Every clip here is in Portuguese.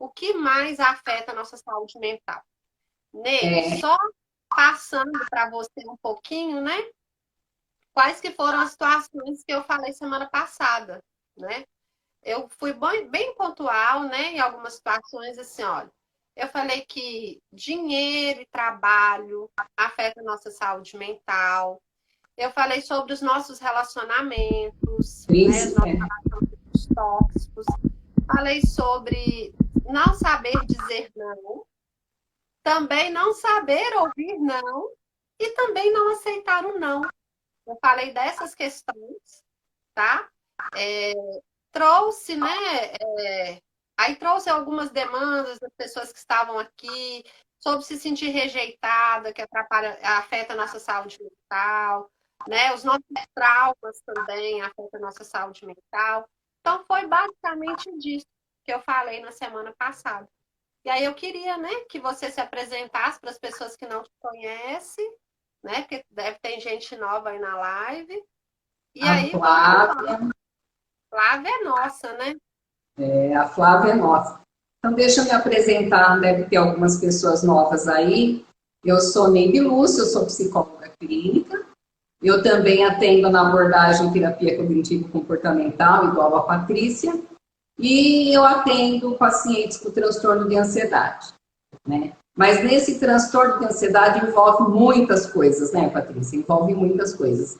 o que mais afeta a nossa saúde mental. Ney, É, só passando para você um pouquinho, né? Quais que foram as situações que eu falei semana passada, né? Eu fui bem pontual, né? Em algumas situações, assim, olha. Eu falei que dinheiro e trabalho afetam a nossa saúde mental. Eu falei sobre os nossos relacionamentos, né? Os nossos príncipe, relacionamentos tóxicos. Falei sobre não saber dizer não, também não saber ouvir não e também não aceitar o não. Eu falei dessas questões, tá? É, trouxe, né? Aí trouxe algumas demandas das pessoas que estavam aqui, sobre se sentir rejeitada, que atrapalha, afeta a nossa saúde mental, né? Os nossos traumas também afetam a nossa saúde mental. Então, foi basicamente disso que eu falei na semana passada. E aí eu queria, né, que você se apresentasse para as pessoas que não te conhecem, né? Porque deve ter gente nova aí na live. E a aí vamos que vamos. Flávia, Flávia é nossa, né? a Flávia é nossa. Então, deixa eu me apresentar, deve ter algumas pessoas novas aí. Eu sou Neide Lúcia, eu sou psicóloga clínica. Eu também atendo na abordagem terapia cognitivo-comportamental, igual a Patrícia. E eu atendo pacientes com transtorno de ansiedade, né? Mas nesse transtorno de ansiedade envolve muitas coisas, né, Patrícia? Envolve muitas coisas.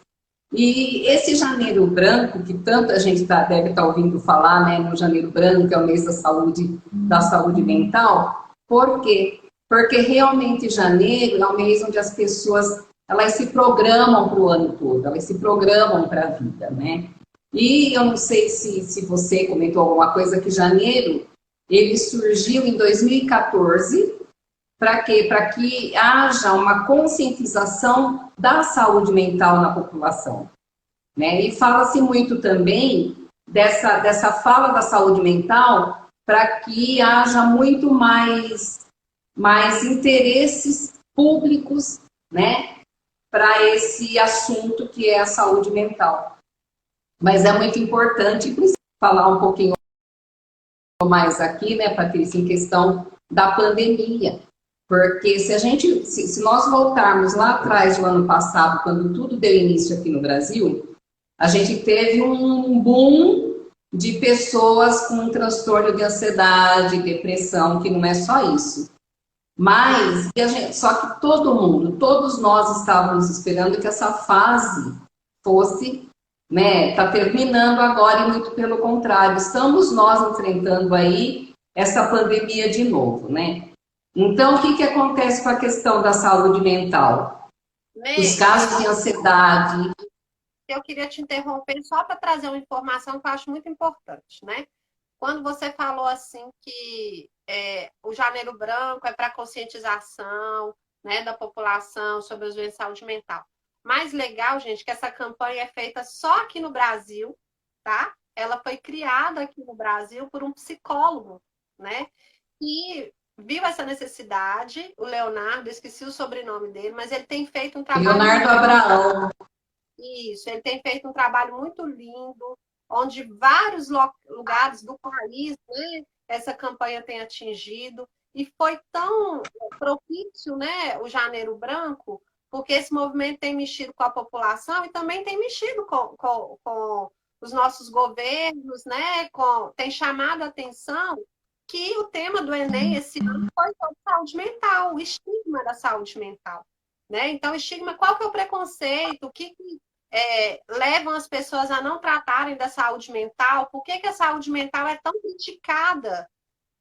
E esse janeiro branco, que tanta gente deve estar ouvindo falar, né, no janeiro branco, que é o mês da saúde mental, por quê? Porque realmente janeiro é o mês onde as pessoas elas se programam para o ano todo, elas se programam para a vida, né? E eu não sei se você comentou alguma coisa que janeiro ele surgiu em 2014 para quê? Para que haja uma conscientização da saúde mental na população, né? E fala-se muito também dessa fala da saúde mental para que haja muito mais interesses públicos, né? Para esse assunto que é a saúde mental. Mas é muito importante falar um pouquinho mais aqui, né, Patrícia, em questão da pandemia. Porque se nós voltarmos lá atrás, do ano passado, quando tudo deu início aqui no Brasil, a gente teve um boom de pessoas com transtorno de ansiedade, depressão, que não é só isso. Mas, só que todo mundo, todos nós estávamos esperando que essa fase fosse, né, tá terminando agora e muito pelo contrário, estamos nós enfrentando aí essa pandemia de novo, né? Então, o que que acontece com a questão da saúde mental? Os Ney, casos de ansiedade. eu queria te interromper só para trazer uma informação que eu acho muito importante, né? Quando você falou assim que o Janeiro Branco é para conscientização, né, da população sobre as doenças de saúde mental. Mais legal, gente, que essa campanha é feita só aqui no Brasil, tá? Ela foi criada aqui no Brasil por um psicólogo, né? E viu essa necessidade, o Leonardo, esqueci o sobrenome dele, mas ele tem feito um trabalho Leonardo muito. Abraão. Isso, ele tem feito um trabalho muito lindo, onde vários lugares do país, né, essa campanha tem atingido, e foi tão propício, né, o Janeiro Branco, porque esse movimento tem mexido com a população e também tem mexido com os nossos governos, né, tem chamado a atenção que o tema do Enem esse ano foi sobre saúde mental, o estigma da saúde mental. Né? Então, estigma, qual que é o preconceito? O que levam as pessoas a não tratarem da saúde mental? Por que a saúde mental é tão criticada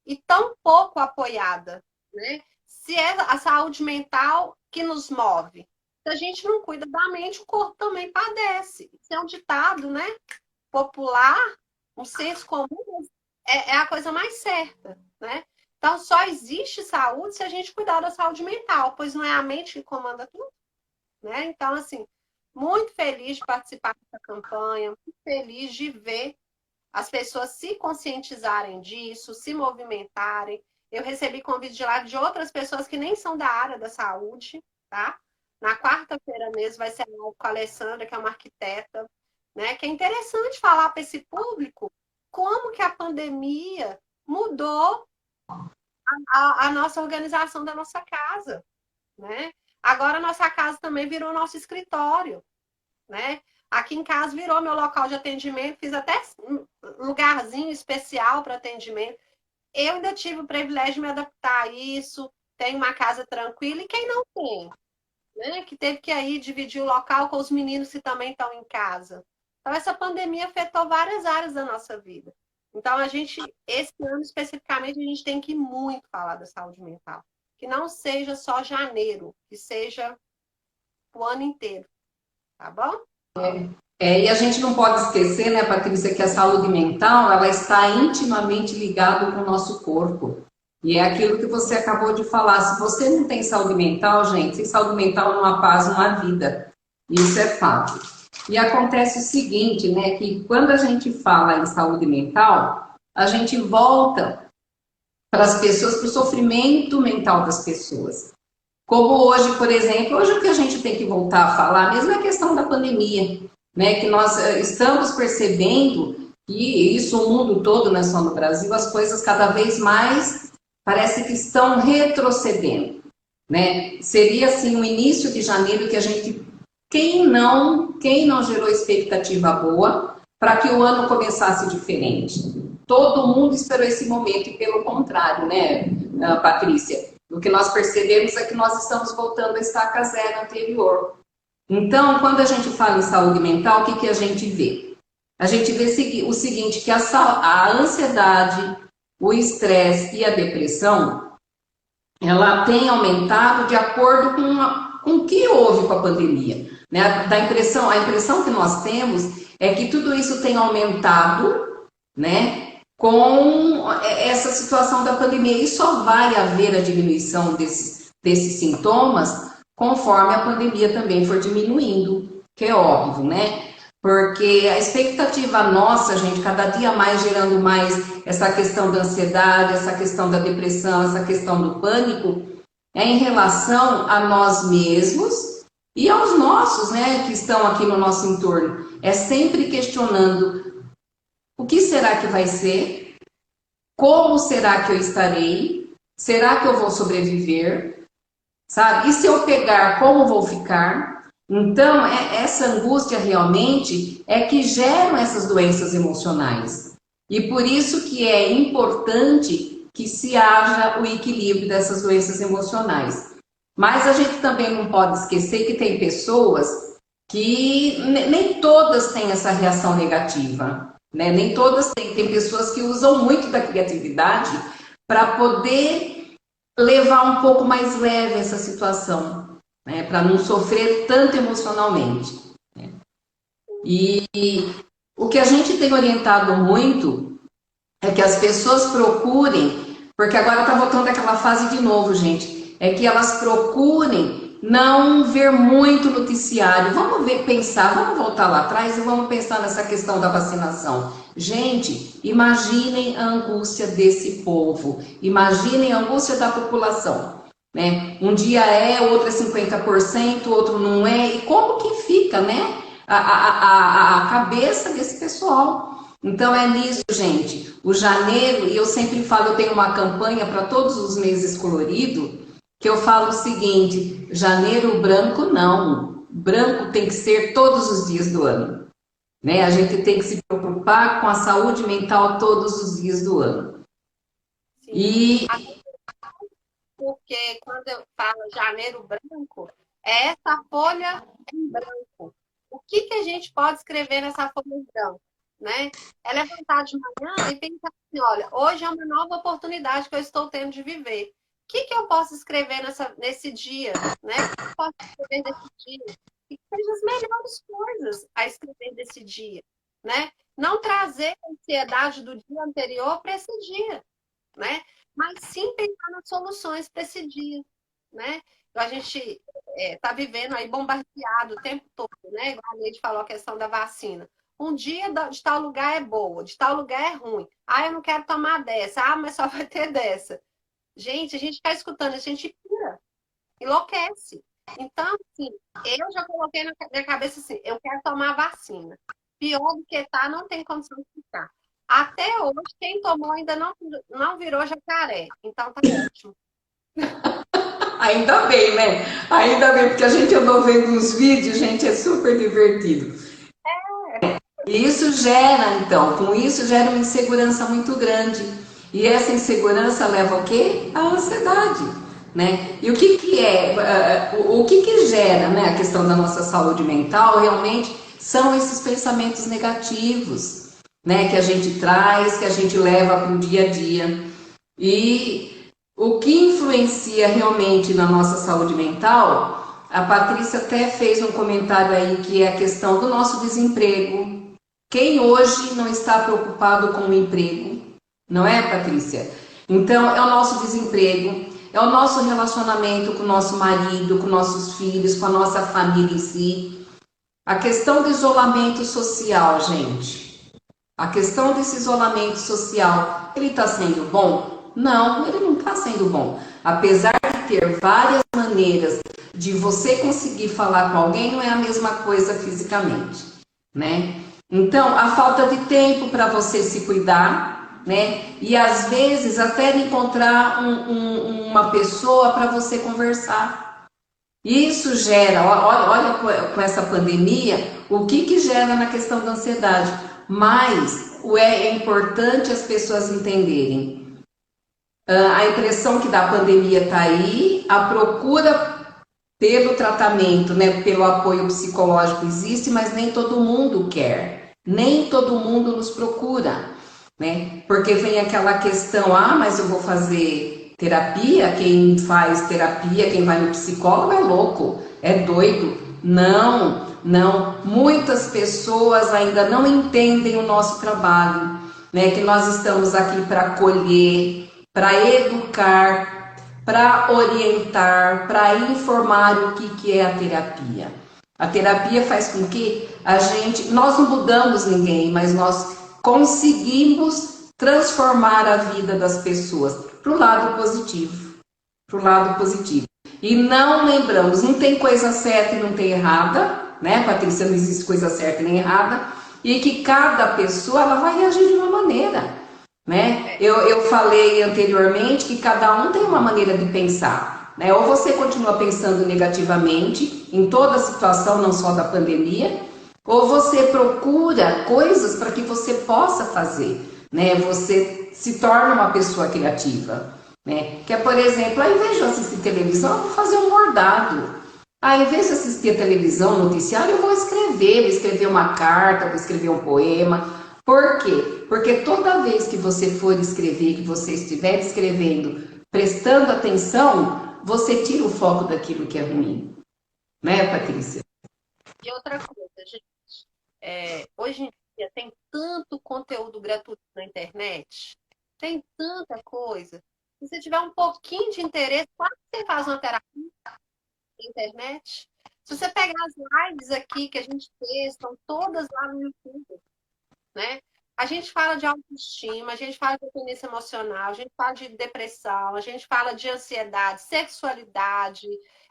e tão pouco apoiada? Né? Se é a saúde mental que nos move. Se a gente não cuida da mente, o corpo também padece. Isso é um ditado, né? Popular, um senso comum, é a coisa mais certa. Né? Então, só existe saúde se a gente cuidar da saúde mental, pois não é a mente que comanda tudo. Né? Então, assim, muito feliz de participar dessa campanha, muito feliz de ver as pessoas se conscientizarem disso, se movimentarem. Eu recebi convite de live de outras pessoas que nem são da área da saúde, tá? Na quarta-feira mesmo vai ser a live com a Alessandra, que é uma arquiteta, né? Que é interessante falar para esse público como que a pandemia mudou a nossa organização da nossa casa, né? Agora, a nossa casa também virou nosso escritório, né? Aqui em casa virou meu local de atendimento, fiz até um lugarzinho especial para atendimento. Eu ainda tive o privilégio de me adaptar a isso, tenho uma casa tranquila, e quem não tem, né? Que teve que aí dividir o local com os meninos que também estão em casa. Então, essa pandemia afetou várias áreas da nossa vida. Então, esse ano especificamente, a gente tem que muito falar da saúde mental. Que não seja só janeiro, que seja o ano inteiro, tá bom? E a gente não pode esquecer, né, Patrícia, que a saúde mental, ela está intimamente ligada com o nosso corpo. E é aquilo que você acabou de falar. Se você não tem saúde mental, gente, sem saúde mental não há paz, não há vida. Isso é fato. E acontece o seguinte, né, que quando a gente fala em saúde mental, a gente volta para as pessoas, para o sofrimento mental das pessoas. Como hoje, por exemplo, hoje o que a gente tem que voltar a falar mesmo é a questão da pandemia, né? Que nós estamos percebendo que isso, o mundo todo, não é só no Brasil, as coisas cada vez mais parece que estão retrocedendo, né? Seria assim o início de janeiro que a gente, quem não gerou expectativa boa para que o ano começasse diferente? Todo mundo esperou esse momento e pelo contrário, né, Patrícia? O que nós percebemos é que nós estamos voltando à estaca zero anterior. Então, quando a gente fala em saúde mental, o que a gente vê? A gente vê o seguinte, que a ansiedade, o estresse e a depressão, ela tem aumentado de acordo com o que houve com a pandemia. Né? A impressão que nós temos é que tudo isso tem aumentado, né? Com essa situação da pandemia. E só vai haver a diminuição desses sintomas conforme a pandemia também for diminuindo, que é óbvio, né? Porque a expectativa nossa, gente, cada dia mais gerando mais essa questão da ansiedade, essa questão da depressão, essa questão do pânico, é em relação a nós mesmos e aos nossos, né, que estão aqui no nosso entorno. É sempre questionando o que será que vai ser? Como será que eu estarei? Será que eu vou sobreviver? Sabe? E se eu pegar, como vou ficar? Então, essa angústia realmente é que geram essas doenças emocionais. E por isso que é importante que se haja o equilíbrio dessas doenças emocionais. Mas a gente também não pode esquecer que tem pessoas que nem todas têm essa reação negativa. Né? Nem todas têm. Tem pessoas que usam muito da criatividade para poder levar um pouco mais leve essa situação, né? Para não sofrer tanto emocionalmente. Né? E o que a gente tem orientado muito é que as pessoas procurem, porque agora está voltando aquela fase de novo, gente, é que elas procurem não ver muito noticiário. Vamos voltar lá atrás e vamos pensar nessa questão da vacinação. Gente, imaginem a angústia desse povo, imaginem a angústia da população. Né? Um dia outro é 50%, outro não é, e como que fica, né? A cabeça desse pessoal. Então é nisso, gente. O janeiro, e eu sempre falo, eu tenho uma campanha para todos os meses colorido, que eu falo o seguinte: janeiro branco não. Branco tem que ser todos os dias do ano. Né? A gente tem que se preocupar com a saúde mental todos os dias do ano. Sim. E porque quando eu falo janeiro branco, é essa folha em branco. O que a gente pode escrever nessa folha em branco? Né? É levantar de manhã e pensar assim, olha, hoje é uma nova oportunidade que eu estou tendo de viver. O que eu posso escrever nesse dia? Né? O que eu posso escrever nesse dia? E que sejam as melhores coisas a escrever desse dia. Né? Não trazer a ansiedade do dia anterior para esse dia. Né? Mas sim pensar nas soluções para esse dia. Né? Então, a gente está vivendo aí bombardeado o tempo todo, né? Igual a Neide falou a questão da vacina. Um dia de tal lugar é boa, de tal lugar é ruim. Ah, eu não quero tomar dessa. Ah, mas só vai ter dessa. Gente, a gente fica escutando, a gente pira, enlouquece. Então, assim, eu já coloquei na minha cabeça assim, eu quero tomar vacina. Pior do que tá, não tem condição de ficar. Até hoje, quem tomou ainda não virou jacaré. Então tá ótimo. Ainda bem, né? Ainda bem, porque a gente andou vendo uns vídeos, gente, é super divertido. E isso gera, então, com isso gera uma insegurança muito grande. E essa insegurança leva ao quê? À ansiedade, né? E o que que é, o que que gera, né, a questão da nossa saúde mental realmente são esses pensamentos negativos, né, que a gente traz, que a gente leva para o dia a dia. E o que influencia realmente na nossa saúde mental, a Patrícia até fez um comentário aí que é a questão do nosso desemprego. Quem hoje não está preocupado com o emprego, não é, Patrícia? Então, é o nosso desemprego, é o nosso relacionamento com o nosso marido, com nossos filhos, com a nossa família em si. A questão do isolamento social, gente. A questão desse isolamento social, ele está sendo bom? Não, ele não está sendo bom. Apesar de ter várias maneiras de você conseguir falar com alguém, não é a mesma coisa fisicamente, né? Então, a falta de tempo para você se cuidar, né? E às vezes até encontrar uma pessoa para você conversar. Isso gera, olha com essa pandemia, o que que gera na questão da ansiedade. Mas é importante as pessoas entenderem. A impressão que da pandemia está aí, a procura pelo tratamento, né, pelo apoio psicológico existe, mas nem todo mundo quer, nem todo mundo nos procura, né? Porque vem aquela questão, mas eu vou fazer terapia, quem faz terapia, quem vai no psicólogo é louco, é doido. Não, não, muitas pessoas ainda não entendem o nosso trabalho, né? Que nós estamos aqui para acolher, para educar, para orientar, para informar o que, que é a terapia. A terapia faz com que nós não mudamos ninguém, mas nós conseguimos transformar a vida das pessoas para o lado positivo, para o lado positivo. E não lembramos, não tem coisa certa e não tem errada, né, Patrícia? Não existe coisa certa nem errada, e que cada pessoa ela vai reagir de uma maneira, né? Eu falei anteriormente que cada um tem uma maneira de pensar, né? Ou você continua pensando negativamente em toda a situação, não só da pandemia, ou você procura coisas para que você possa fazer, né? Você se torna uma pessoa criativa, né? Que é, por exemplo, ao invés de eu assistir televisão, eu vou fazer um bordado. Ao invés de assistir a televisão, noticiário, eu vou escrever uma carta, vou escrever um poema. Por quê? Porque toda vez que você for escrever, que você estiver escrevendo, prestando atenção, você tira o foco daquilo que é ruim. Né, Patrícia? E outra coisa, gente, hoje em dia tem tanto conteúdo gratuito na internet, tem tanta coisa. Se você tiver um pouquinho de interesse, quase que você faz uma terapia na internet. Se você pegar as lives aqui que a gente fez, estão todas lá no YouTube, né? A gente fala de autoestima, a gente fala de dependência emocional, a gente fala de depressão, a gente fala de ansiedade, sexualidade.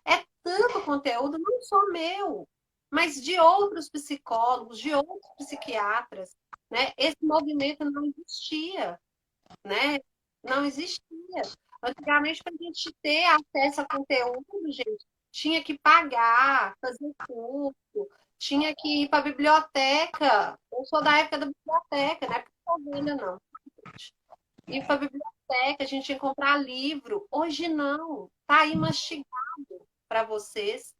É tanto conteúdo, não só meu, mas de outros psicólogos, de outros psiquiatras, né? Esse movimento não existia, né? Não existia. Antigamente, para a gente ter acesso a conteúdo, gente, tinha que pagar, fazer curso, tinha que ir para a biblioteca. Eu sou da época da biblioteca, não é porque eu sou velha, não. Ir para a biblioteca, a gente tinha que comprar livro. Hoje não. Está aí mastigado para vocês.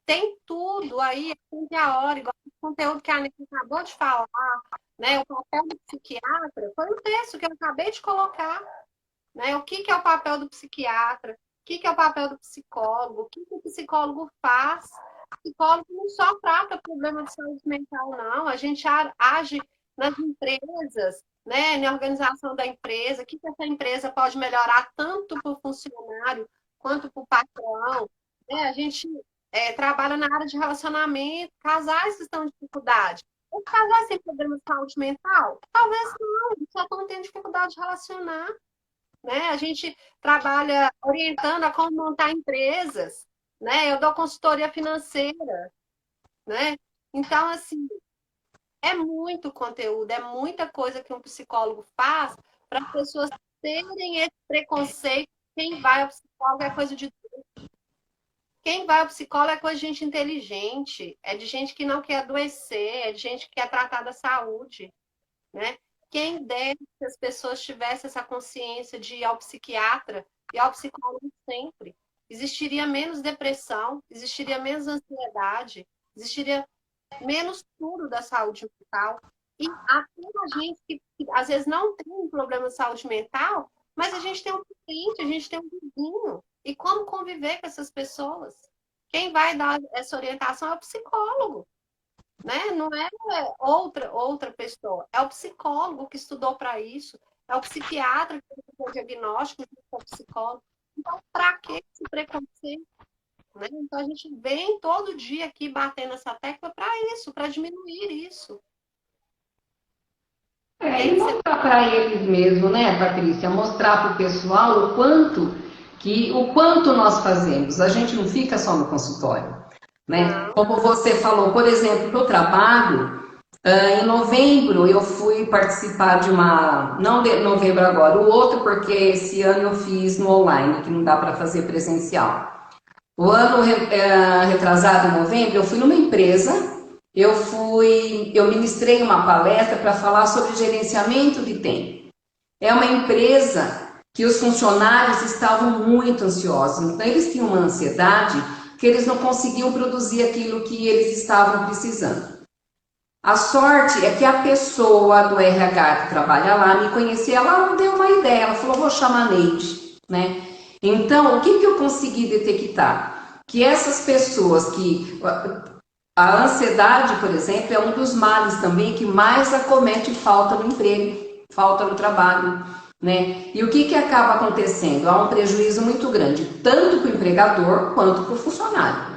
Tem tudo aí, tem a hora, igual o conteúdo que a Anitta acabou de falar, né? O papel do psiquiatra foi um texto que eu acabei de colocar, né? O que que é o papel do psiquiatra? O que que é o papel do psicólogo? O que que o psicólogo faz? O psicólogo não só trata problema de saúde mental, não. A gente age nas empresas, né? Na organização da empresa. O que que essa empresa pode melhorar tanto para o funcionário quanto para o patrão? Né? A gente trabalha na área de relacionamento, casais que estão em dificuldade. Os casais têm problema de saúde mental? Talvez não, eles só estão tendo dificuldade de relacionar, né? A gente trabalha orientando a como montar empresas, né? Eu dou consultoria financeira, né? Então, assim, É muito conteúdo, é muita coisa que um psicólogo faz para as pessoas terem esse preconceito. Quem vai ao psicólogo é coisa de. Quem vai ao psicólogo é coisa de gente inteligente, é de gente que não quer adoecer, é de gente que quer tratar da saúde, né? Quem dera se as pessoas tivessem essa consciência de ir ao psiquiatra e ao psicólogo sempre. Existiria menos depressão, existiria menos ansiedade, existiria menos tudo da saúde mental. E até a gente que às vezes não tem um problema de saúde mental, mas a gente tem um cliente, a gente tem um vizinho. E como conviver com essas pessoas? Quem vai dar essa orientação é o psicólogo, né? Não é outra pessoa, é o psicólogo que estudou para isso, é o psiquiatra que fez o diagnóstico, é o psicólogo. Então, para que esse preconceito? Né? Então, a gente vem todo dia aqui batendo essa tecla para isso, para diminuir isso. E mostrar para eles mesmo, né, Patrícia? Mostrar para o pessoal o quanto nós fazemos. A gente não fica só no consultório, né? Não. Como você falou, por exemplo, no trabalho, em novembro eu fui participar de uma, não de novembro agora, o outro porque esse ano eu fiz no online, que não dá para fazer presencial. O ano retrasado, em novembro, eu fui numa empresa, eu ministrei uma palestra para falar sobre gerenciamento de tempo. É uma empresa que os funcionários estavam muito ansiosos, então eles tinham uma ansiedade que eles não conseguiam produzir aquilo que eles estavam precisando. A sorte é que a pessoa do RH que trabalha lá me conhecia, ela deu uma ideia, ela falou, vou chamar a Neide, né? Então, o que eu consegui detectar? Que essas pessoas que... A ansiedade, por exemplo, é um dos males também que mais acomete falta no emprego, falta no trabalho, né? E o que acaba acontecendo? Há um prejuízo muito grande, tanto para o empregador quanto para o funcionário.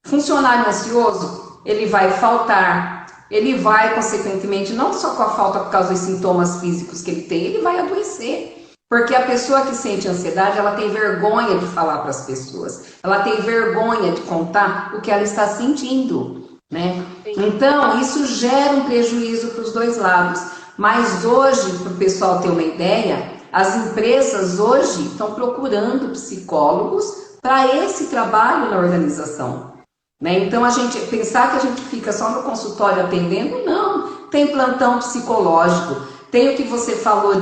Funcionário ansioso, ele vai faltar, ele vai, consequentemente, não só com a falta por causa dos sintomas físicos que ele tem, ele vai adoecer. Porque a pessoa que sente ansiedade, ela tem vergonha de falar para as pessoas. Ela tem vergonha de contar o que ela está sentindo, né? Então, isso gera um prejuízo para os dois lados. Mas hoje, para o pessoal ter uma ideia, as empresas hoje estão procurando psicólogos para esse trabalho na organização. Né? Então, a gente pensar que a gente fica só no consultório atendendo, não. Tem plantão psicológico, tem o que você falou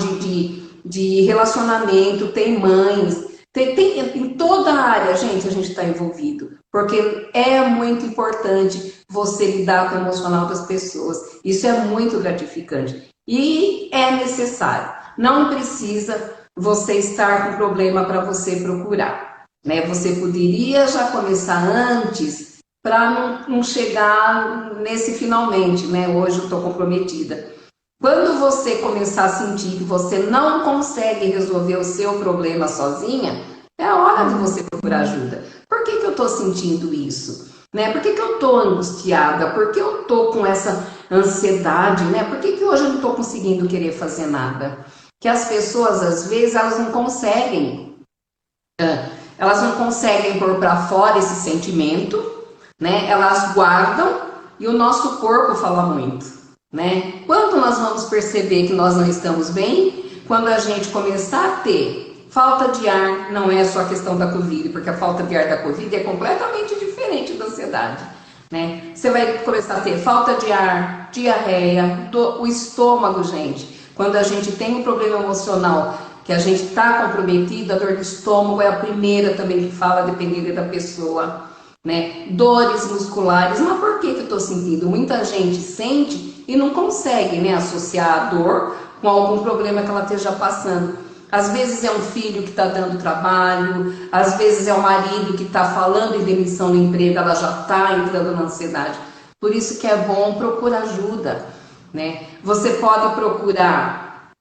de relacionamento, tem mães, tem em toda a área, gente, a gente está envolvido. Porque é muito importante você lidar com o emocional das pessoas. Isso é muito gratificante. E é necessário. Não precisa você estar com problema para você procurar. Né? Você poderia já começar antes para não chegar nesse finalmente, né? Hoje eu estou comprometida. Quando você começar a sentir que você não consegue resolver o seu problema sozinha, é a hora de você procurar ajuda. Por que eu estou sentindo isso? Né? Por que eu estou angustiada? Por que eu estou com essa ansiedade? Né? Por que hoje eu não estou conseguindo querer fazer nada? Que as pessoas, às vezes, elas não conseguem pôr para fora esse sentimento, né? Elas guardam e o nosso corpo fala muito. Né? Quando nós vamos perceber que nós não estamos bem? Quando a gente começar a ter falta de ar, não é só a questão da Covid, porque a falta de ar da Covid é completamente diferente da ansiedade. Né? Você vai começar a ter falta de ar, diarreia, o estômago, gente. Quando a gente tem um problema emocional, que a gente está comprometido, a dor de estômago é a primeira também que fala, dependendo da pessoa. Né? Dores musculares, mas por que eu estou sentindo? Muita gente sente e não consegue, né, associar a dor com algum problema que ela esteja passando. Às vezes é um filho que está dando trabalho, às vezes é o marido que está falando em demissão do emprego, ela já está entrando na ansiedade. Por isso que é bom procurar ajuda. Né? Você pode procurar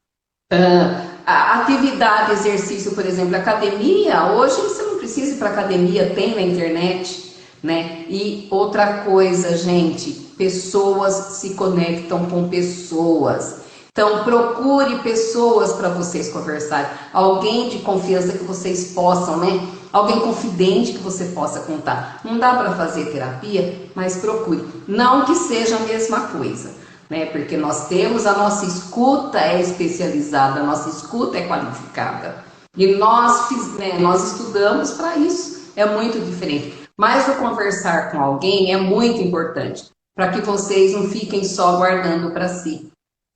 atividade, exercício, por exemplo, academia. Hoje você não precisa ir para academia, tem na internet. Né? E outra coisa, gente, pessoas se conectam com pessoas. Então procure pessoas para vocês conversarem, alguém de confiança que vocês possam, né? Alguém confidente que você possa contar. Não dá para fazer terapia, mas procure. Não que seja a mesma coisa, né? Porque nós temos a nossa escuta é especializada, a nossa escuta é qualificada. E nós estudamos para isso, é muito diferente. Mas o conversar com alguém é muito importante, para que vocês não fiquem só guardando para si,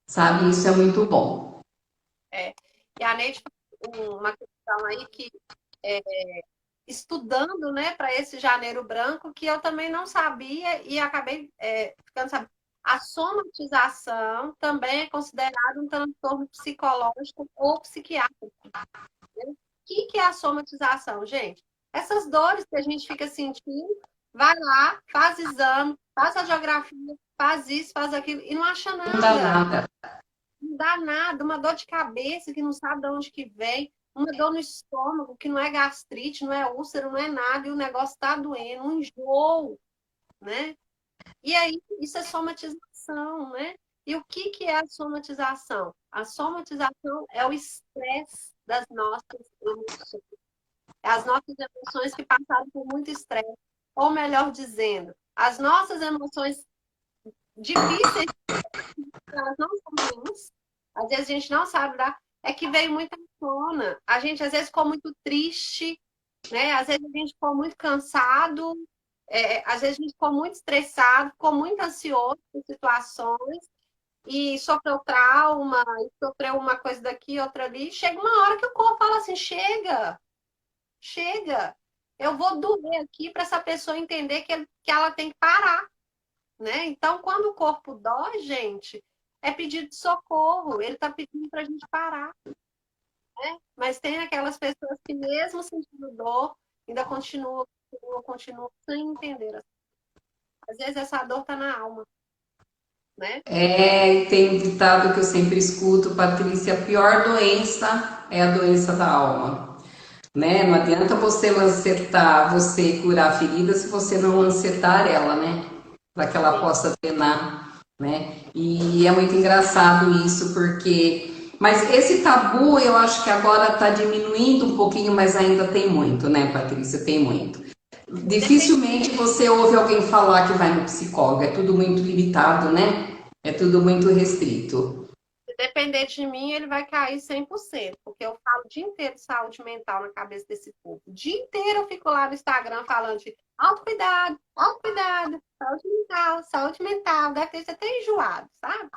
sabe? Isso é muito bom. É. E a Neide falou uma questão aí que é, estudando, né, para esse janeiro branco, que eu também não sabia e acabei ficando sabendo. A somatização também é considerada um transtorno psicológico ou psiquiátrico. Né? O que é a somatização, gente? Essas dores que a gente fica sentindo, vai lá, faz exame, faz a geografia, faz isso, faz aquilo, e não acha Não dá nada. nada. Não dá nada, uma dor de cabeça que não sabe de onde que vem, uma dor no estômago que não é gastrite, não é úlcera, não é nada, e o negócio está doendo, um enjoo, né? E aí, isso é somatização, né? E o que é a somatização? A somatização é o estresse das nossas emoções. É as nossas emoções que passaram por muito estresse. Ou melhor dizendo, as nossas emoções difíceis, elas não são ruins. Às vezes a gente não sabe dar. É que veio muita tona. A gente às vezes ficou muito triste, né? Às vezes a gente ficou muito cansado, às vezes a gente ficou muito estressado, ficou muito ansioso por situações e sofreu trauma, e sofreu uma coisa daqui, outra ali. Chega uma hora que o corpo fala assim: chega, chega. Eu vou doer aqui para essa pessoa entender que ela tem que parar, né? Então, quando o corpo dói, gente, é pedido de socorro. Ele está pedindo para a gente parar, né? Mas tem aquelas pessoas que, mesmo sentindo dor, ainda continuam sem entender. Às vezes essa dor está na alma, né? Tem um ditado que eu sempre escuto, Patrícia, a pior doença é a doença da alma. Né? Não adianta você lancetar, você curar a ferida se você não lancetar ela, né? Para que ela Sim. possa drenar, né? E é muito engraçado isso, porque... Mas esse tabu, eu acho que agora está diminuindo um pouquinho, mas ainda tem muito, né, Patrícia? Tem muito. Dificilmente você ouve alguém falar que vai no psicólogo, é tudo muito limitado, né? É tudo muito restrito. Se depender de mim, ele vai cair 100%, porque eu falo o dia inteiro de saúde mental na cabeça desse povo. O dia inteiro eu fico lá no Instagram falando de autocuidado, saúde mental. Deve ter até enjoado, sabe?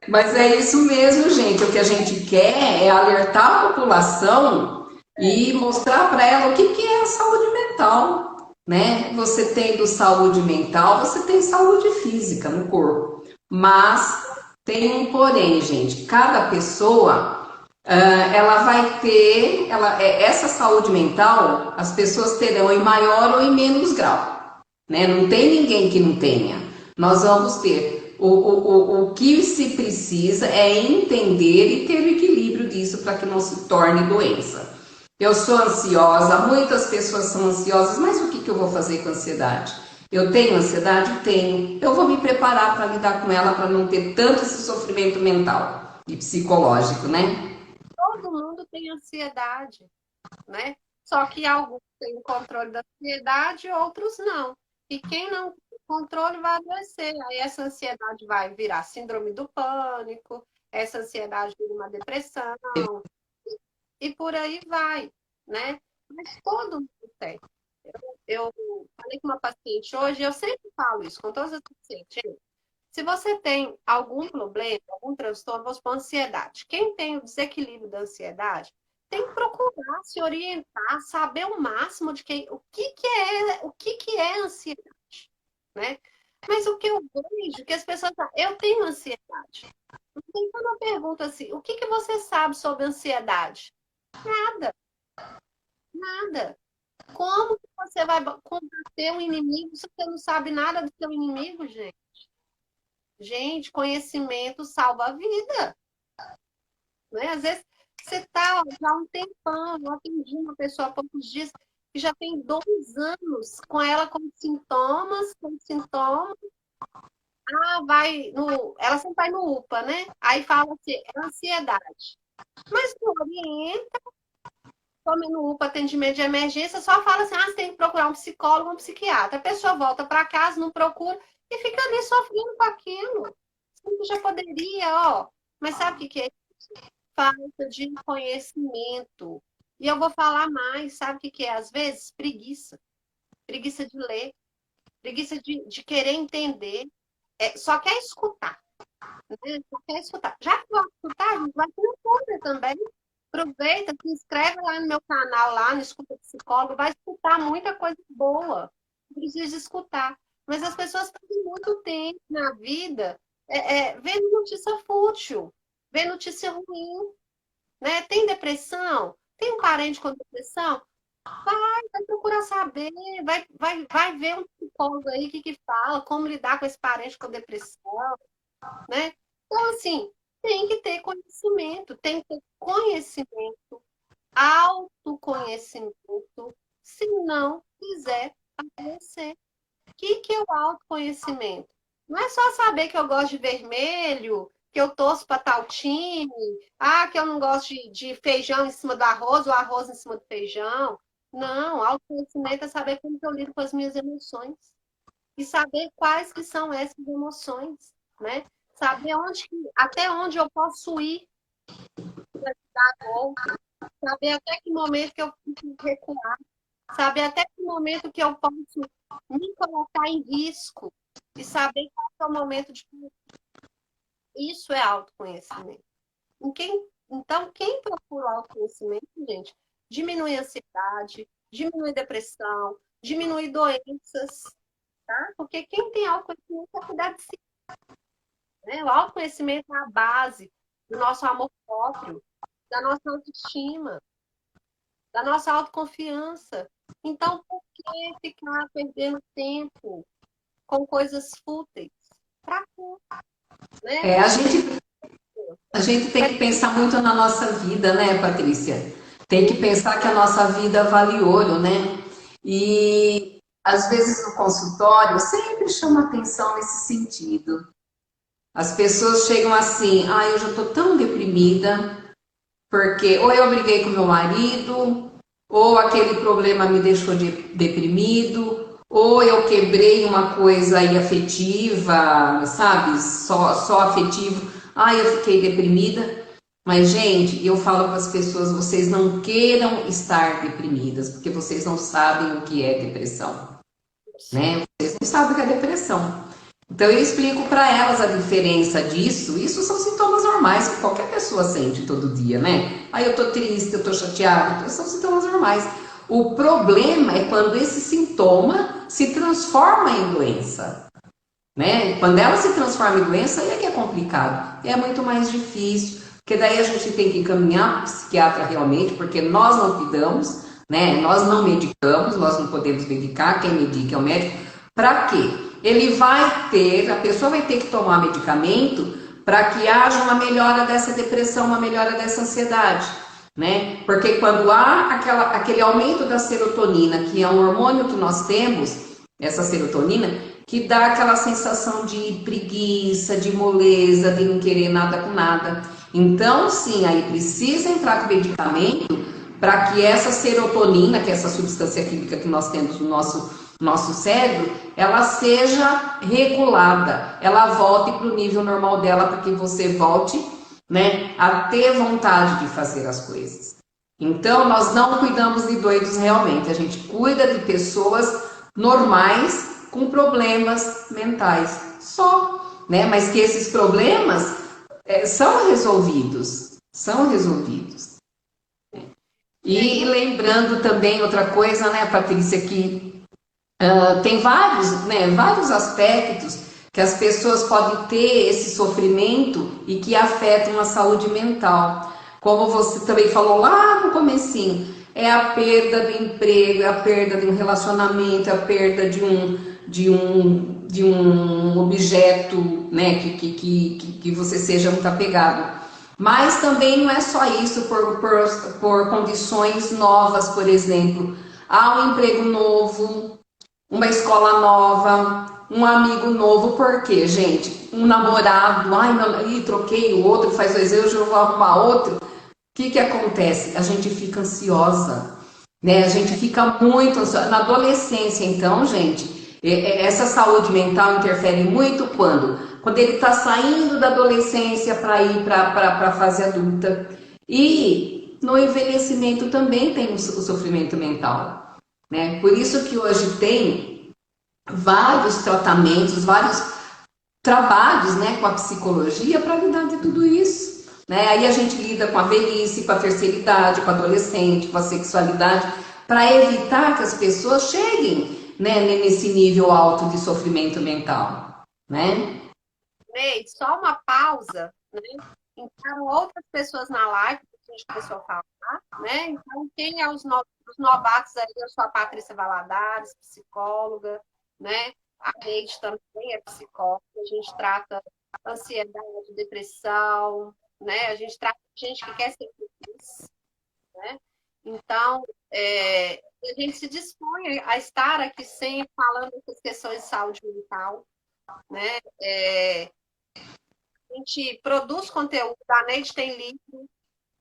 Mas é isso mesmo, gente. O que a gente quer é alertar a população e mostrar para ela o que é a saúde mental, né? Você tendo saúde mental, você tem saúde física no corpo. Mas tem um porém, gente. Cada pessoa, ela vai ter, essa saúde mental, as pessoas terão em maior ou em menos grau, né? Não tem ninguém que não tenha. Nós vamos ter. O que se precisa é entender e ter o equilíbrio disso para que não se torne doença. Eu sou ansiosa, muitas pessoas são ansiosas, mas o que eu vou fazer com a ansiedade? Eu tenho ansiedade? Tenho. Eu vou me preparar para lidar com ela, para não ter tanto esse sofrimento mental e psicológico, né? Todo mundo tem ansiedade, né? Só que alguns têm o controle da ansiedade, outros não. E quem não tem controle vai adoecer. Aí essa ansiedade vai virar síndrome do pânico, essa ansiedade vira uma depressão, e por aí vai, né? Mas todo mundo tem. Eu falei com uma paciente hoje, eu sempre falo isso com todas as pacientes. Gente, se você tem algum problema, algum transtorno, vamos supor, ansiedade. Quem tem o desequilíbrio da ansiedade tem que procurar se orientar, saber o máximo de o que é ansiedade, né? Mas o que eu vejo que as pessoas falam, eu tenho ansiedade. Então, quando eu pergunto assim, o que você sabe sobre ansiedade? Nada, nada. Como que você vai combater o inimigo se você não sabe nada do seu inimigo, gente? Gente, conhecimento salva a vida, né? Às vezes você está já há um tempão, eu atendi uma pessoa há poucos dias que já tem 2 anos com ela com sintomas. Vai no, ela sempre vai no UPA, né? Aí fala assim, é ansiedade. Mas não orienta, tome no UPA atendimento de emergência, só fala assim, você tem que procurar um psicólogo, um psiquiatra. A pessoa volta para casa, não procura, e fica ali sofrendo com aquilo. Você já poderia, ó. Mas sabe o que que é? Falta de conhecimento. E eu vou falar mais, sabe o que que é? Às vezes, preguiça. Preguiça de ler, preguiça de querer entender. Só quer escutar, né? Só quer escutar. Já que vai escutar, a gente vai ter um também. Aproveita, se inscreve lá no meu canal, lá no Escuta Psicólogo, vai escutar muita coisa boa. Precisa escutar. Mas as pessoas perdem muito tempo na vida vendo notícia fútil, vendo notícia ruim, né? Tem depressão? Tem um parente com depressão? Vai procurar saber, vai ver um psicólogo aí que fala, como lidar com esse parente com depressão, né? Então, assim, tem que ter conhecimento, tem que ter conhecimento, autoconhecimento, se não quiser aparecer. O que é o autoconhecimento? Não é só saber que eu gosto de vermelho, que eu torço para tal time, que eu não gosto de feijão em cima do arroz, ou arroz em cima do feijão. Não, autoconhecimento é saber como que eu lido com as minhas emoções. E saber quais que são essas emoções, né? Saber até onde eu posso ir para ajudar o outro. Saber até que momento que eu preciso recuar. Saber até que momento que eu posso me colocar em risco. E saber qual é o momento de... Isso é autoconhecimento. Então, quem procura o autoconhecimento, gente, diminui a ansiedade, diminui a depressão, diminui doenças, tá? Porque quem tem autoconhecimento é cuidar de si, né? O autoconhecimento é a base do nosso amor próprio, da nossa autoestima, da nossa autoconfiança. Então, por que ficar perdendo tempo com coisas fúteis? Pra quê? Né? A gente tem que pensar muito na nossa vida, né, Patrícia? Tem que pensar que a nossa vida vale ouro, né? E às vezes no consultório sempre chama atenção nesse sentido. As pessoas chegam assim, eu já tô tão deprimida, porque ou eu briguei com meu marido, ou aquele problema me deixou deprimido, ou eu quebrei uma coisa aí afetiva, sabe? Só afetivo. Eu fiquei deprimida. Mas, gente, eu falo para as pessoas, vocês não queiram estar deprimidas, porque vocês não sabem o que é depressão, né? Vocês não sabem o que é depressão. Então, eu explico para elas a diferença disso. Isso são sintomas normais que qualquer pessoa sente todo dia, né? Eu tô triste, eu tô chateada, são sintomas normais. O problema é quando esse sintoma se transforma em doença, né? Quando ela se transforma em doença, aí é que é complicado. É muito mais difícil, porque daí a gente tem que encaminhar para o psiquiatra realmente, porque nós não cuidamos, né? Nós não medicamos, nós não podemos medicar, quem medica é o médico. Para quê? A pessoa vai ter que tomar medicamento para que haja uma melhora dessa depressão, uma melhora dessa ansiedade, né? Porque quando há aquele aumento da serotonina, que é um hormônio que nós temos, essa serotonina, que dá aquela sensação de preguiça, de moleza, de não querer nada com nada. Então, sim, aí precisa entrar com medicamento para que essa serotonina, que é essa substância química que nós temos no nosso cérebro, ela seja regulada, ela volte para o nível normal dela, para que você volte, né, a ter vontade de fazer as coisas. Então, nós não cuidamos de doidos realmente, a gente cuida de pessoas normais com problemas mentais, só, né? Mas que esses problemas são resolvidos. E lembrando também outra coisa, né, Patrícia, que tem vários aspectos que as pessoas podem ter esse sofrimento e que afetam a saúde mental. Como você também falou lá no comecinho, é a perda do emprego, é a perda de um relacionamento, é a perda de um objeto, né, que você seja muito apegado. Mas também não é só isso, por condições novas, por exemplo. Há um emprego novo, uma escola nova, um amigo novo. Por quê, gente? Um namorado, troquei o outro, faz 2 anos, eu vou arrumar outro. O que acontece? A gente fica ansiosa, né? A gente fica muito ansiosa. Na adolescência, então, gente, Essa saúde mental interfere muito quando ele está saindo da adolescência para ir para a fase adulta. E no envelhecimento também tem o sofrimento mental, né? Por isso que hoje tem vários tratamentos, vários trabalhos, né, com a psicologia para lidar de tudo isso. Né? Aí a gente lida com a velhice, com a terceira idade, com a adolescente, com a sexualidade, para evitar que as pessoas cheguem, né, nesse nível alto de sofrimento mental. Né? Ney, só uma pausa, né? Entraram outras pessoas na live, que a gente começou a falar, né? Então, quem é os novatos aí? Eu sou a Patrícia Valadares, psicóloga, né? A Neide também é psicóloga, a gente trata ansiedade, depressão, né? A gente trata gente que quer ser feliz, né? Então, a gente se dispõe a estar aqui sempre falando dessas questões de saúde mental, né? A gente produz conteúdo, a Neide tem livro,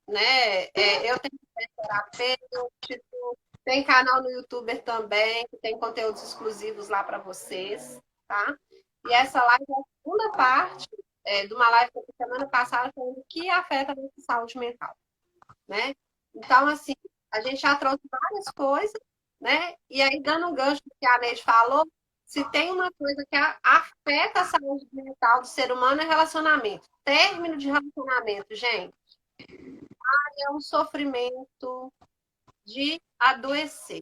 né? Eu tenho terapêutico, tem canal no YouTube também, que tem conteúdos exclusivos lá para vocês, tá? E essa live é a segunda parte de uma live que eu fiz semana passada falando o que afeta a nossa saúde mental, né? Então, assim, a gente já trouxe várias coisas, né? E aí, dando um gancho do que a Neide falou, se tem uma coisa que afeta a saúde mental do ser humano é relacionamento. Término de relacionamento, gente, é um sofrimento de adoecer.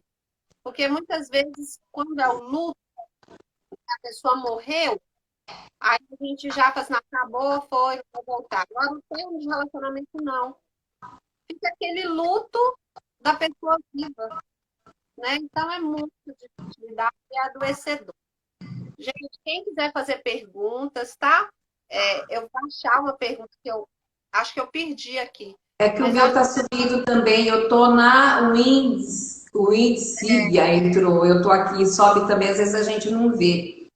Porque muitas vezes, quando é o luto, a pessoa morreu, aí a gente já faz, não, acabou, foi, não vai voltar. Agora, o término de relacionamento, não. Fica aquele luto da pessoa viva, né? Então, é muito difícil de lidar e é adoecedor. Gente, quem quiser fazer perguntas, tá? Eu vou achar uma pergunta que eu acho que eu perdi aqui. É que o Mas meu está subindo também, eu estou na Winds, o Windsiga entrou, eu estou aqui, sobe também, às vezes a gente não vê.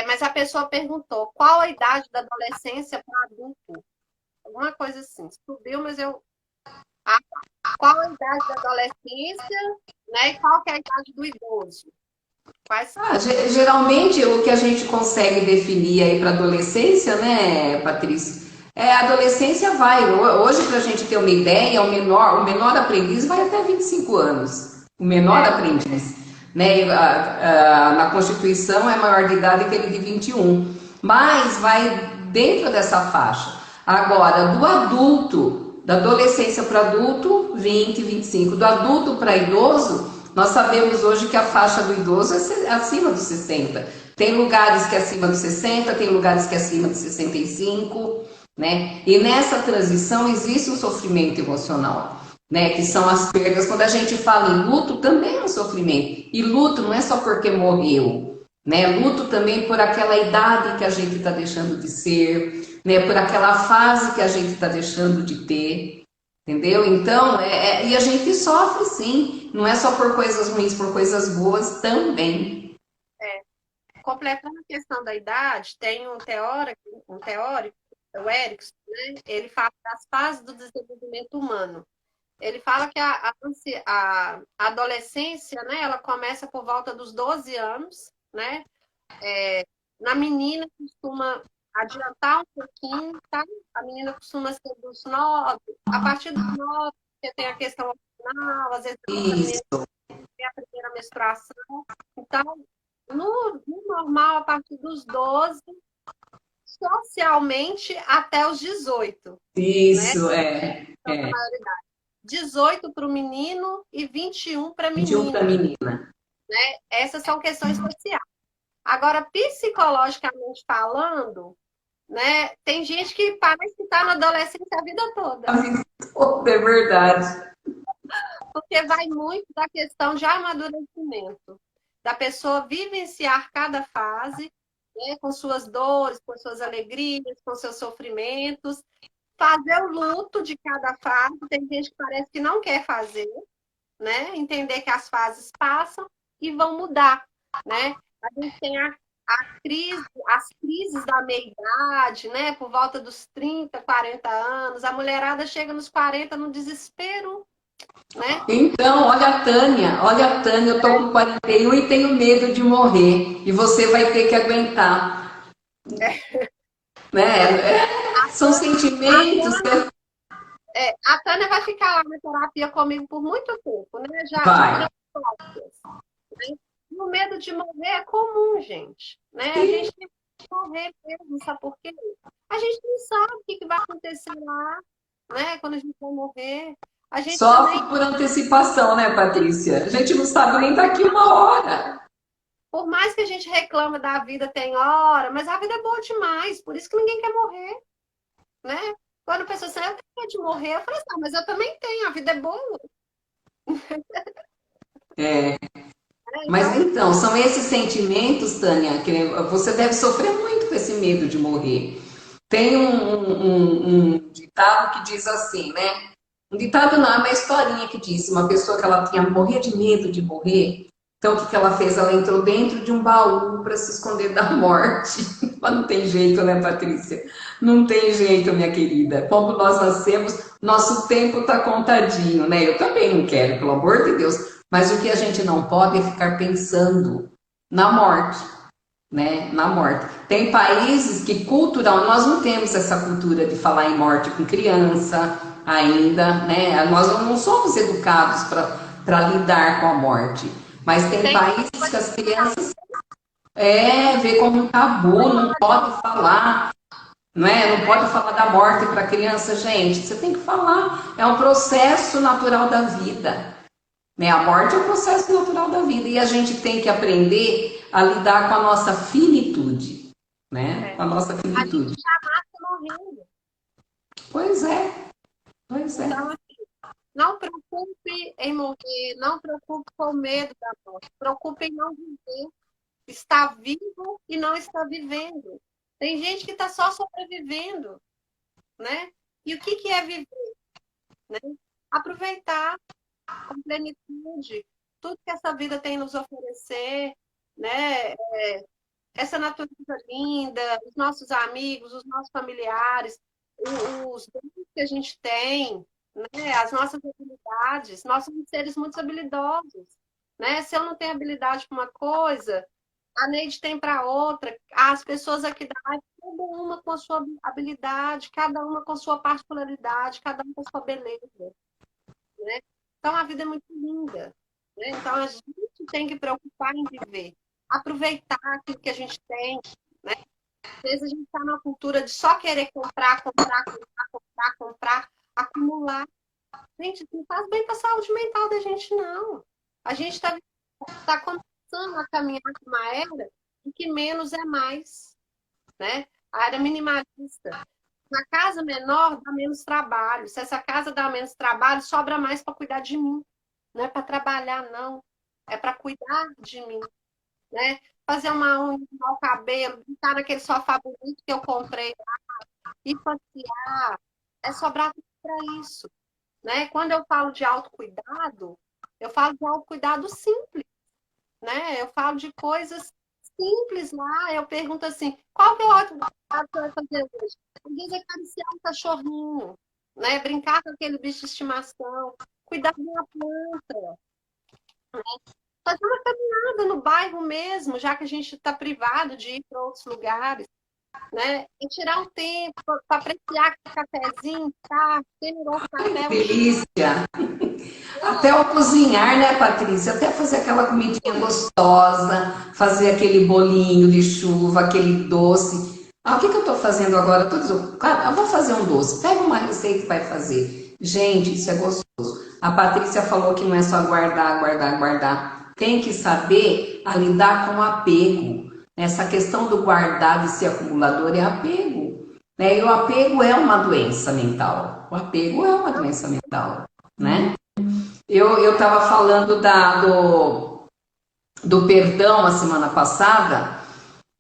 mas a pessoa perguntou qual a idade da adolescência para adulto? Alguma coisa assim. Subiu, mas eu. Ah, qual a idade da adolescência, né? E qual que é a idade do idoso? Quais... Geralmente o que a gente consegue definir aí para adolescência, né, Patrícia? A adolescência vai, hoje para a gente ter uma ideia, o menor aprendiz vai até 25 anos, o menor aprendiz, né? Na Constituição é maior de idade aquele de 21, mas vai dentro dessa faixa. Agora, do adulto, da adolescência para adulto, 20, 25, do adulto para idoso, nós sabemos hoje que a faixa do idoso é acima dos 60. Tem lugares que é acima dos 60, tem lugares que é acima dos 65, né? E nessa transição existe um sofrimento emocional, né? Que são as perdas. Quando a gente fala em luto, também é um sofrimento. E luto não é só porque morreu, né? Luto também por aquela idade que a gente está deixando de ser, né? Por aquela fase que a gente está deixando de ter. Entendeu? Então, e a gente sofre sim, não é só por coisas ruins, por coisas boas também. Completando a questão da idade, tem um teórico, o Erickson, né? Ele fala das fases do desenvolvimento humano. Ele fala que a adolescência, né, ela começa por volta dos 12 anos, né? Na menina costuma adiantar um pouquinho, tá? A menina costuma ser dos 9, a partir dos 9, porque tem a questão hormonal, às vezes a menina Isso, tem a primeira menstruação. Então, no normal, a partir dos 12, socialmente até os 18, né? isso, Então, a maioridade. 18 para o menino e 21 para a 21 para menina. menina. Essas são questões sociais. Agora, psicologicamente falando, né, tem gente que parece que está na adolescência a vida toda, A vida toda, é verdade. porque vai muito da questão de amadurecimento, da pessoa vivenciar cada fase, né, com suas dores, com suas alegrias, com seus sofrimentos, fazer o luto de cada fase. Tem gente que parece que não quer fazer, né? Entender que as fases passam e vão mudar, né? A gente tem as crises da meia-idade, né? Por volta dos 30, 40 anos. A mulherada chega nos 40 no desespero, né? Então, olha a Tânia, eu tô com 41 e tenho medo de morrer. E você vai ter que aguentar, É. né? A São Tânia, sentimentos que a Tânia vai ficar lá na terapia comigo por muito tempo, né? Já vai. virou sócias, né? E o medo de morrer é comum, gente, né? A gente tem que morrer mesmo, sabe por quê? A gente não sabe o que vai acontecer lá, né? Quando a gente vai morrer. A gente também, Sofre por antecipação, né, Patrícia? A gente não sabe nem daqui uma hora. por mais que a gente reclama da vida, tem hora, mas a vida é boa demais, por isso que ninguém quer morrer, né? Quando a pessoa assim, eu tenho medo de morrer, eu falo assim, mas eu também tenho, a vida é boa. É, Né? mas Então, então, são esses sentimentos, Tânia, que você deve sofrer muito com esse medo de morrer. Tem um ditado que diz assim, né? Um ditado não, é uma historinha que diz, uma pessoa que ela tinha morria de medo de morrer, então o que que ela fez? Ela entrou dentro de um baú para se esconder da morte. Mas não tem jeito, né, Patrícia? Não tem jeito, minha querida. Como nós nascemos, nosso tempo está contadinho, né? Eu também não quero, pelo amor de Deus. Mas o que a gente não pode é ficar pensando na morte, né? Na morte. Tem países que cultural, nós não temos essa cultura de falar em morte com criança ainda, né? Nós não somos educados para lidar com a morte. Mas tem tem países que as crianças vê como um tabu, não pode falar, não é? Não pode falar da morte para a criança, gente. Você tem que falar. É um processo natural da vida. Né? A morte é um processo natural da vida e a gente tem que aprender a lidar com a nossa finitude, né? é, Com a nossa a gente finitude. já nasce morrendo. Pois é, pois é. Então, assim, não preocupe em morrer, não preocupe com o medo da morte, preocupe em não viver. Está vivo e não está vivendo. Tem gente que está só sobrevivendo, né? E o que é viver? Né? Aproveitar com plenitude tudo que essa vida tem nos oferecer, né? Essa natureza linda, os nossos amigos, os nossos familiares, os dons que a gente tem, né? As nossas habilidades. Nós somos seres muito habilidosos, né? Se eu não tenho habilidade para uma coisa, a Neide tem para outra. As pessoas aqui da live, cada uma com a sua habilidade, cada uma com a sua particularidade, cada uma com a sua beleza, né? Então a vida é muito linda, né? Então a gente tem que preocupar em viver, aproveitar aquilo que a gente tem, né? Às vezes a gente está na cultura de só querer comprar, comprar, comprar, comprar, comprar, acumular. Gente, isso não faz bem para a saúde mental da gente, não. A gente está começando a caminhar para uma era em que menos é mais, né? A era minimalista. Na casa menor dá menos trabalho. Se essa casa dá menos trabalho, sobra mais para cuidar de mim. Não é para trabalhar, não. É para cuidar de mim, né? Fazer uma unha, arrumar o cabelo, estar naquele sofá bonito que eu comprei lá, ir passear. É sobrar tudo para isso, né? Quando eu falo de autocuidado, eu falo de autocuidado simples, né? Eu falo de coisas simples lá. Eu pergunto assim, qual que é o autocuidado que você vai fazer hoje? Às vezes é acariciar um cachorrinho, né? Brincar com aquele bicho de estimação, cuidar de uma planta, fazer uma caminhada no bairro mesmo, já que a gente está privado de ir para outros lugares, né? E tirar um tempo para apreciar aquele cafezinho, tá? Quem virou o café, o cheiro. Delícia. Até o cozinhar, né, Patrícia? Até fazer aquela comidinha gostosa, fazer aquele bolinho de chuva, aquele doce. Ah, o que que eu estou fazendo agora? Eu tô dizendo, cara, eu vou fazer um doce. Pega uma receita e vai fazer. Gente, isso é gostoso. A Patrícia falou que não é só guardar, guardar, guardar. Tem que saber a lidar com o apego. Essa questão do guardar e ser acumulador é apego. Né? E o apego é uma doença mental. O apego é uma doença mental, né? Eu estava falando do perdão a semana passada,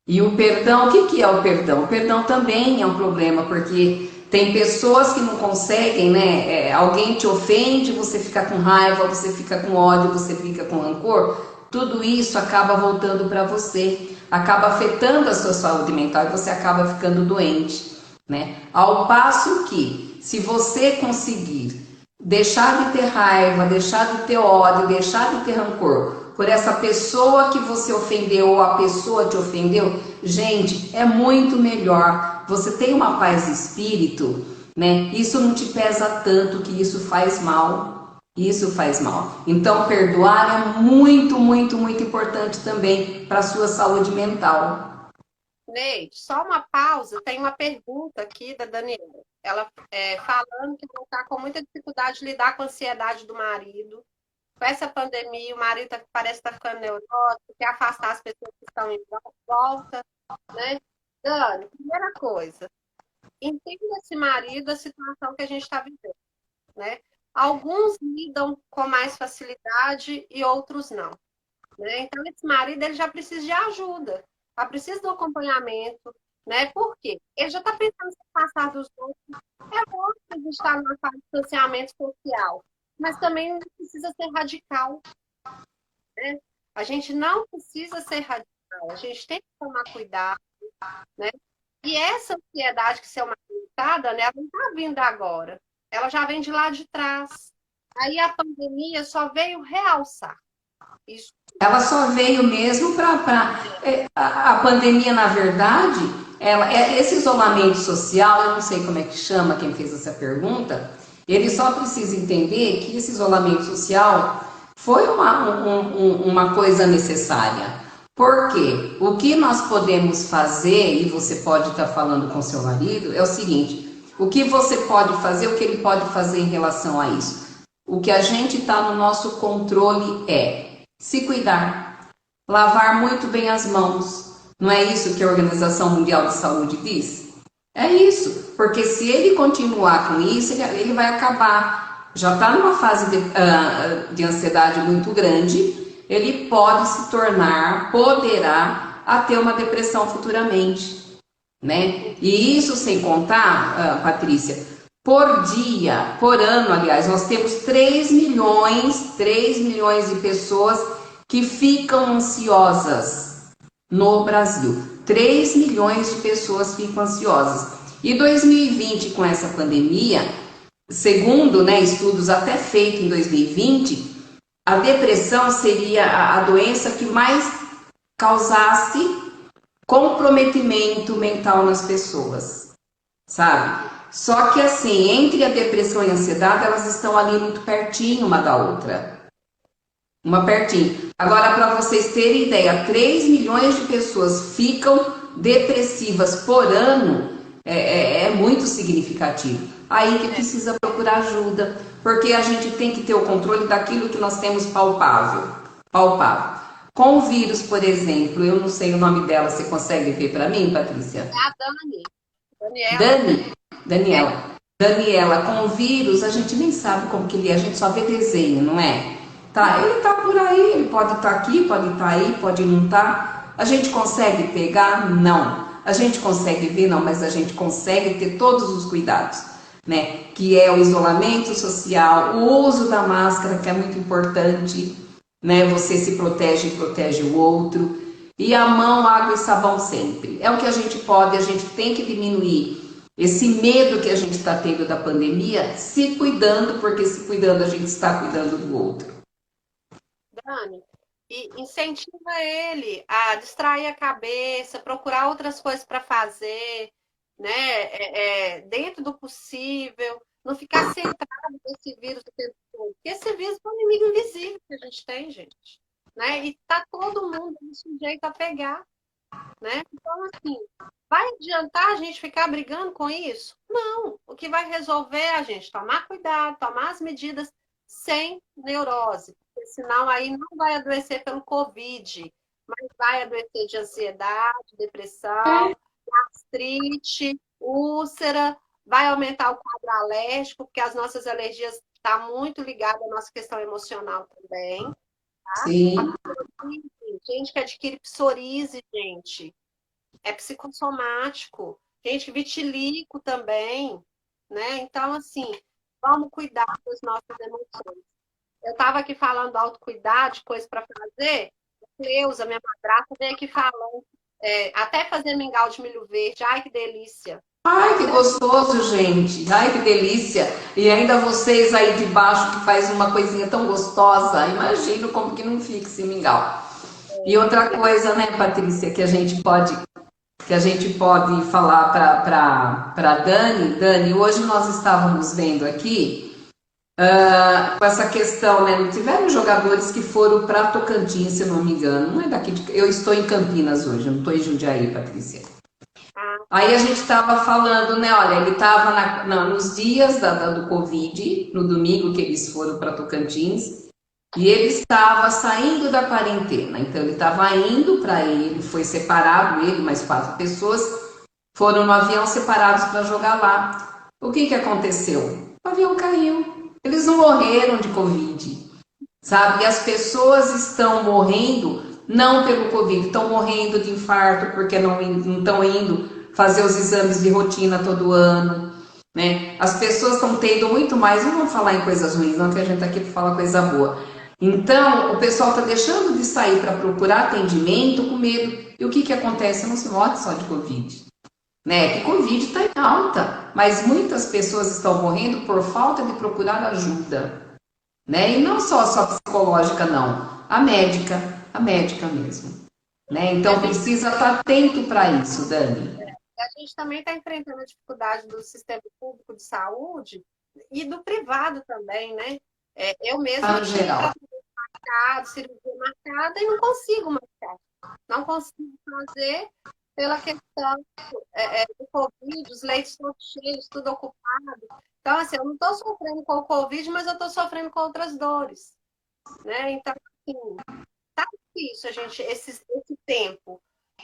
e o perdão, o que, que é o perdão? O perdão também é um problema, porque tem pessoas que não conseguem, né? Alguém te ofende, você fica com raiva, você fica com ódio, você fica com rancor, tudo isso acaba voltando para você, acaba afetando a sua saúde mental e você acaba ficando doente, né? Ao passo que, se você conseguir deixar de ter raiva, deixar de ter ódio, deixar de ter rancor por essa pessoa que você ofendeu ou a pessoa te ofendeu, gente, é muito melhor. Você tem uma paz de espírito, né? Isso não te pesa tanto que isso faz mal. Isso faz mal. Então, perdoar é muito, muito, muito importante também para a sua saúde mental. Neide, só uma pausa. Tem uma pergunta aqui da Daniela. Ela falando que está com muita dificuldade de lidar com a ansiedade do marido. Com essa pandemia, o marido parece estar ficando neurótico, quer afastar as pessoas que estão em volta, né? Dani, primeira coisa, entenda esse marido a situação que a gente está vivendo, né? Alguns lidam com mais facilidade e outros não, né? Então, esse marido ele já precisa de ajuda, já precisa do acompanhamento, né? Por quê? Ele já está pensando em se passar dos outros. É bom que a gente está numa fase de distanciamento social, mas também não precisa ser radical, né? A gente não precisa ser radical, a gente tem que tomar cuidado, né? E essa ansiedade que seu marido está, Dani, ela não está vindo agora, ela já vem de lá de trás. Aí a pandemia só veio realçar isso. Ela só veio mesmo a pandemia, na verdade, esse isolamento social, eu não sei como é que chama quem fez essa pergunta, ele só precisa entender que esse isolamento social foi uma coisa necessária. Porque o que nós podemos fazer, e você pode estar falando com seu marido, é o seguinte: o que você pode fazer, o que ele pode fazer em relação a isso? O que a gente está no nosso controle é se cuidar, lavar muito bem as mãos. Não é isso que a Organização Mundial de Saúde diz? É isso, porque se ele continuar com isso, ele vai acabar. Já está numa fase de ansiedade muito grande, ele pode se tornar, poderá a ter uma depressão futuramente, né? E isso sem contar, Patrícia, por dia, por ano, aliás, nós temos 3 milhões de pessoas que ficam ansiosas no Brasil. 3 milhões de pessoas ficam ansiosas. E 2020, com essa pandemia, segundo, né, estudos até feitos em 2020, a depressão seria a doença que mais causasse comprometimento mental nas pessoas, sabe? Só que assim, entre a depressão e a ansiedade, elas estão ali muito pertinho uma da outra. Uma pertinho. Agora, para vocês terem ideia, 3 milhões de pessoas ficam depressivas por ano, é muito significativo. Aí que precisa procurar ajuda, porque a gente tem que ter o controle daquilo que nós temos palpável. Com o vírus, por exemplo, eu não sei o nome dela, você consegue ver para mim, Patrícia? É a Dani. Daniela, com o vírus, a gente nem sabe como que ele é, a gente só vê desenho, não é? Tá, ele tá por aí, ele pode estar aqui, pode estar aí, pode não estar. A gente consegue pegar? Não. A gente consegue ver? Não, mas a gente consegue ter todos os cuidados, né? Que é o isolamento social, o uso da máscara, que é muito importante, né? Você se protege e protege o outro. E a mão, água e sabão sempre. É o que a gente pode, a gente tem que diminuir esse medo que a gente está tendo da pandemia, se cuidando, porque se cuidando a gente está cuidando do outro. Dani, e incentiva ele a distrair a cabeça, procurar outras coisas para fazer, né? Dentro do possível, não ficar centrado nesse vírus o tempo todo. Porque esse vírus é um inimigo invisível que a gente tem, gente. Né? E tá todo mundo sujeito a pegar. Né? Então, assim, vai adiantar a gente ficar brigando com isso? Não. O que vai resolver é a gente tomar cuidado, tomar as medidas sem neurose. Porque senão aí não vai adoecer pelo Covid, mas vai adoecer de ansiedade, depressão, gastrite, úlcera, vai aumentar o quadro alérgico, porque as nossas alergias estão muito ligadas à nossa questão emocional também. Tá? Sim. Gente que adquire psoríase, gente, é psicossomático. Gente, vitiligo também, né? Então, assim, vamos cuidar das nossas emoções. Eu estava aqui falando do autocuidado, de coisa para fazer. A Cleusa, minha madrasta, veio aqui falando, até fazer mingau de milho verde. Ai, que delícia! Ai, que gostoso, gente. Ai, que delícia. E ainda vocês aí de baixo que faz uma coisinha tão gostosa. Imagino como que não fica esse mingau. E outra coisa, né, Patrícia, que a gente pode falar para Dani. Dani, hoje nós estávamos vendo aqui com essa questão, né? Não tiveram jogadores que foram para Tocantins, se eu não me engano. Não é daqui eu estou em Campinas hoje, eu não estou em Jundiaí, Patrícia. Aí a gente estava falando, né? Olha, ele estava nos dias do Covid, no domingo que eles foram para Tocantins, e ele estava saindo da quarentena. Então ele estava indo para ele, foi separado, ele mais 4 pessoas foram no avião separados para jogar lá. O que aconteceu? O avião caiu. Eles não morreram de Covid, sabe? E as pessoas estão morrendo não pelo Covid, estão morrendo de infarto porque não estão indo fazer os exames de rotina todo ano, né? As pessoas estão tendo muito mais, não vamos falar em coisas ruins, não, que a gente está aqui para falar coisa boa. Então, o pessoal está deixando de sair para procurar atendimento com medo. E o que acontece? Não se morre só de Covid, né? Que Covid está em alta, mas muitas pessoas estão morrendo por falta de procurar ajuda, né? E não só psicológica, não, a médica mesmo, né? Então precisa estar atento para isso, Dani. A gente também está enfrentando a dificuldade do sistema público de saúde e do privado também, né? Eu mesma tive tratamento marcado, cirurgia marcada e não consigo marcar. Não consigo fazer pela questão do Covid, os leitos todos cheios, tudo ocupado. Então, assim, eu não estou sofrendo com o Covid, mas eu estou sofrendo com outras dores, né? Então, assim, tá difícil, esse tempo.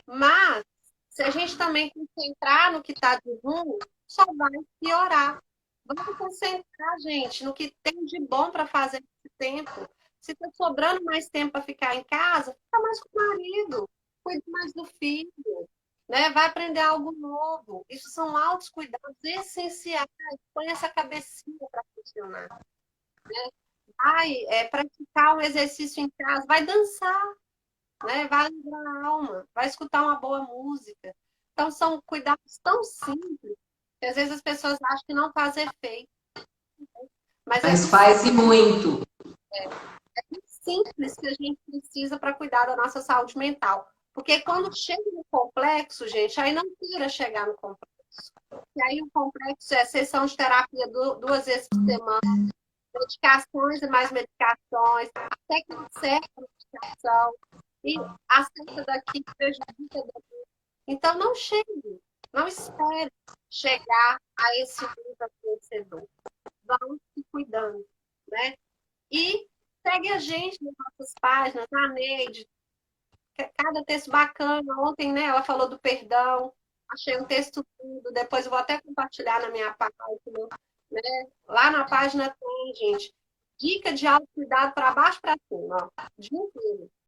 Mas, se a gente também concentrar no que está de ruim, só vai piorar. Vamos concentrar, gente, no que tem de bom para fazer nesse tempo. Se está sobrando mais tempo para ficar em casa, fica mais com o marido, cuida mais do filho, né? Vai aprender algo novo. Isso são altos cuidados essenciais. Põe essa cabecinha para funcionar. Vai praticar um exercício em casa, vai dançar, né? Vai alegrar a alma, vai escutar uma boa música. Então, são cuidados tão simples que às vezes as pessoas acham que não faz efeito. Mas faz e muito. É muito simples que a gente precisa para cuidar da nossa saúde mental. Porque quando chega no complexo, gente, aí não queira chegar no complexo. E aí o complexo é sessão de terapia 2 vezes por semana, medicações e mais medicações, a técnica certa da medicação, e a certa daqui prejudica daqui. Então não chegue, não espere chegar a esse nível vencedor. Vão se cuidando, né? E segue a gente nas nossas páginas, a Neide, cada texto bacana. Ontem, né, ela falou do perdão, achei um texto lindo, depois eu vou até compartilhar na minha página, né? Lá na página tem, gente, dica de autocuidado para baixo para cima, ó, dia inteiro.